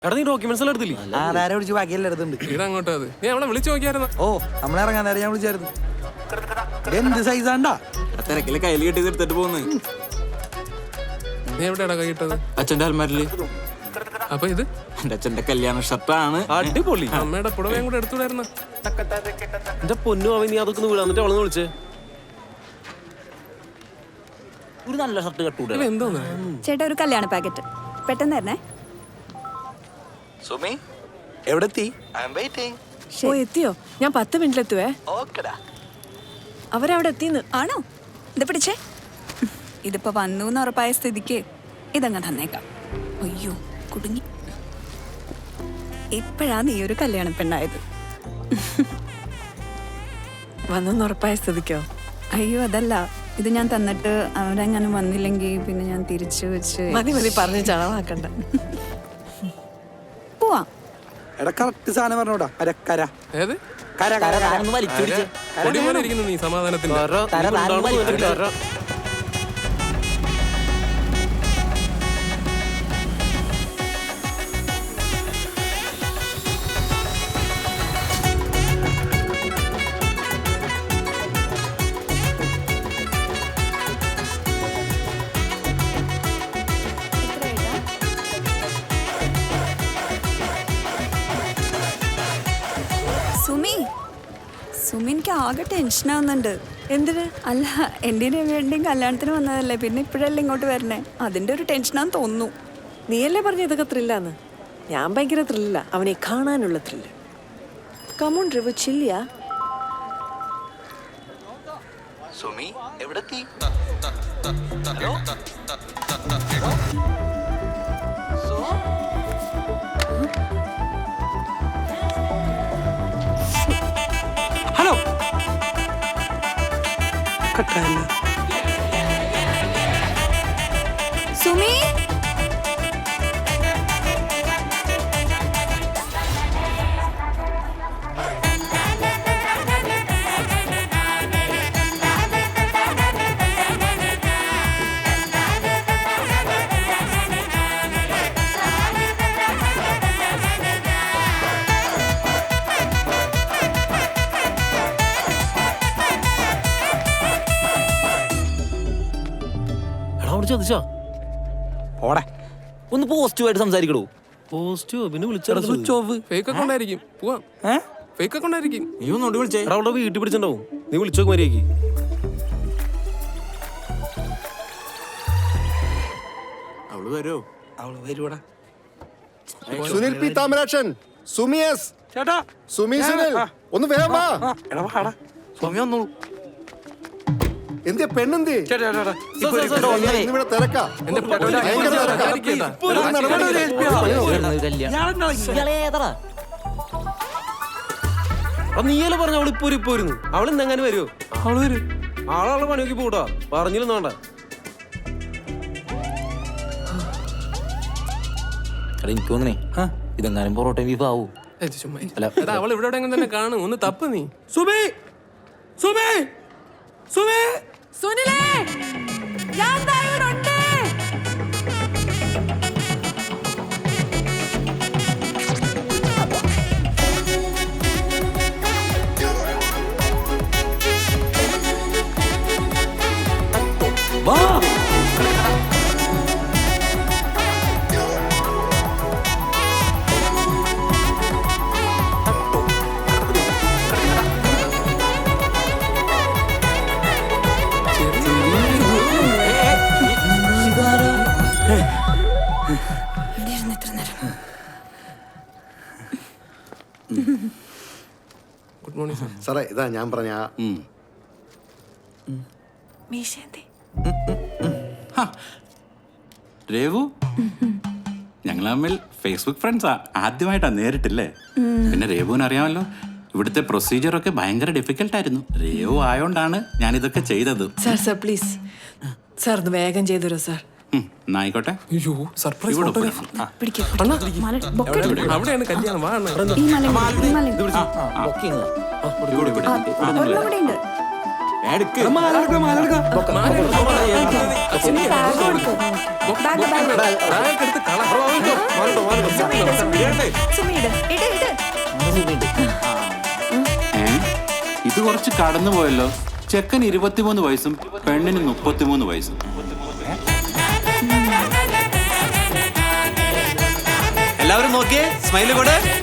എടാ നീ ഡോക്യുമെന്റ്സ് എല്ലാം എടുത്തില്ലേ? ആധാരം പിടിച്ച് ബാക്കിയെല്ലാം എടുത്തുണ്ട്. ഇതങ്ങോട്ട് അത് നീ അവളെ വിളിച്ചു നോക്കിയായിരുന്നു. ഓ നമ്മളിറങ്ങാൻ നേരം ഞാൻ വിളിച്ചായിരുന്നു. എന്ത് സൈസാണ്ടാ തിരക്കില് കയ്യിൽ കെട്ടി എടുത്തിട്ട് പോകുന്നു. നീ എവിടെയാടാ കൈയിട്ടത്? അച്ഛന്റെ അൽമാരില്. അപ്പൊ ഇത് എന്റെ അച്ഛന്റെ കല്യാണ ഷർട്ടാണ്. അടിപൊളി. അമ്മയുടെ പുടവയും കൂടെ എടുത്തുവിടായിരുന്നു. എന്റെ പൊന്നു അവൻ നീ അതൊക്കെ ഒന്ന് വിടാ, എന്നിട്ട് അവളെന്ന് വിളിച്ചേ. ഒരു നല്ല ഷർട്ട് കട്ടൂടെ. ഇത് എന്തോന്ന്? ചേട്ടാ ഒരു കല്യാണ പാക്കറ്റ് പെട്ടെന്ന് തരണേ. സുമി എവിടെ എത്തി? I am waiting. ഓ എത്തിയോ? ഞാൻ 10 മിനിറ്റിലെത്തുവേ. ഓക്കെടാ. അവരവിടെ എത്തിന്ന്. ആണോ? ഇത് പിടിച്ചേ. ഇതിപ്പോ വന്നു എന്ന് ഉറപ്പായ സ്ഥിതിക്ക് ഇതങ്ങ് തന്നേക്കാം. അയ്യോ കുടുങ്ങി. ഇപ്പോഴാ നീ ഒരു കല്യാണ പെണ്ണായത്. വന്നെന്ന് ഉറപ്പായ സ്ഥിതിക്കോ? അയ്യോ അതല്ല, ഇത് ഞാൻ തന്നിട്ട് അവരെങ്ങനെ വന്നില്ലെങ്കിൽ പിന്നെ ഞാൻ തിരിച്ചു വെച്ച് മതി മതി പറഞ്ഞ് ചളവാക്കണ്ട. പോവാ. എടാ കറക്റ്റ് സാധനം പറഞ്ഞോടാ. കര ഏത് കര കര കര പൊടിമോനെ ഇരിക്കുന്നു നീ സമാധാനത്തിന്റെ. സുമി എനിക്ക് ആകെ ടെൻഷനാവുന്നുണ്ട്. എന്തിന്? അല്ല എൻ്റെ വേണ്ടിയും കല്യാണത്തിന് വന്നതല്ലേ, പിന്നെ ഇപ്പോഴല്ലേ ഇങ്ങോട്ട് വരണേ, അതിൻ്റെ ഒരു ടെൻഷനാന്ന് തോന്നുന്നു. നീയല്ലേ പറഞ്ഞ ഇതൊക്കെ ത്രില്ലാന്ന്? ഞാൻ ഭയങ്കര ത്രില്ല, അവനെ കാണാനുള്ള ത്രില്ല്. കമോൺ ഡ്രൈവർ ചില്ലിയാ. സുമി എവിടെ എത്തി? ഹലോ കട്ടായില്ല. സുമി ഓടെ ഒന്ന് പോസിറ്റീവായിട്ട് സംസാരിക്കണോ? പോസിറ്റീവ് പിന്നെ സ്വിച്ച് ഓഫ്. ഫേക്ക് അക്കൗണ്ട് ആയിരിക്കും. പോവാം. ഫേക്ക് അക്കൗണ്ട് ആയിരിക്കും. നീ ഒന്നോട്ട് വിളിച്ചേ. അവളുടെ വീട്ടിൽ പിടിച്ചിട്ടുണ്ടാവും. നീ വിളിച്ചോക്ക് മര്യാദക്ക്. അവള് വരോ? അവള് വരൂടാ. സുനിൽ പി താമരാക്ഷൻ, സുമിയസ്, ചേട്ടാ സുമി സുനിൽ, ഒന്ന് വേഗം വാ. എടാ വാടാ. സുമി വന്നോളൂ. എന്തിയ പെണ്ണെന്തി? ചേട്ടാ ചേട്ടാ ഇന്നിവിടെ തിരക്കാ. എന്റെ പൊടവനെ ഭയങ്കര തിരക്കാ. ആയിരിക്കും. നീയല്ലേ പറഞ്ഞ അവൾ ഇപ്പൊ വരുന്നു. അവൾ ഇന്നെങ്ങനെ വരുമോ? അവള് വരും. ആളാളെ പണിയൊക്കെ പോട്ടാ. പറഞ്ഞില്ലെന്ന് വേണ്ട. എനിക്ക് തോന്നണേ ഇതെങ്ങാനും പൊറോട്ട ബീഫ് ആവൂ. എടാ അവൾ ഇവിടെ എവിടെ തന്നെ കാണും. ഒന്ന് തപ്പ് നീ. സുമി സുമി സുമി സുനിലേ, ഞാൻ ദാ ഇവിടെ ഉണ്ട്. വാ. Good morning sir. സാറേ ഇതാ ഞാൻ പറഞ്ഞ മീശേന്തി രേവു, ഞങ്ങൾ തമ്മിൽ ഫേസ്ബുക്ക് ഫ്രണ്ട്സാ. ആദ്യമായിട്ടാ നേരിട്ടില്ലേ? പിന്നെ രേവുവിന് അറിയാമല്ലോ, ഇവിടുത്തെ പ്രൊസീജിയറൊക്കെ ഭയങ്കര ഡിഫിക്കൽട്ടായിരുന്നു. രേവു ആയോണ്ടാണ് ഞാൻ ഇതൊക്കെ ചെയ്തത്. സാർ പ്ലീസ് സാർ ഒന്ന് വേഗം ചെയ്തരോ സാർ. എന്നായിക്കോട്ടെ. അയ്യോ സർപ്രൈസ് ഇവിടെ ഫോട്ടോഗ്രാഫ്. പിടിക്ക്. അവിടെയാണ് കല്യാണം. വാ ഈ മല ബുക്കിംഗ് ഒരെണ്ണം കൂടെ ഉണ്ട്. ഇത് കുറച്ച് കടന്നു പോയല്ലോ. ചെക്കൻ 23 വയസ്സും പെണ്ണിന് 33 വയസ്സും. എല്ലാവരും നോക്കിയേ, സ്മൈല് കൂടെ.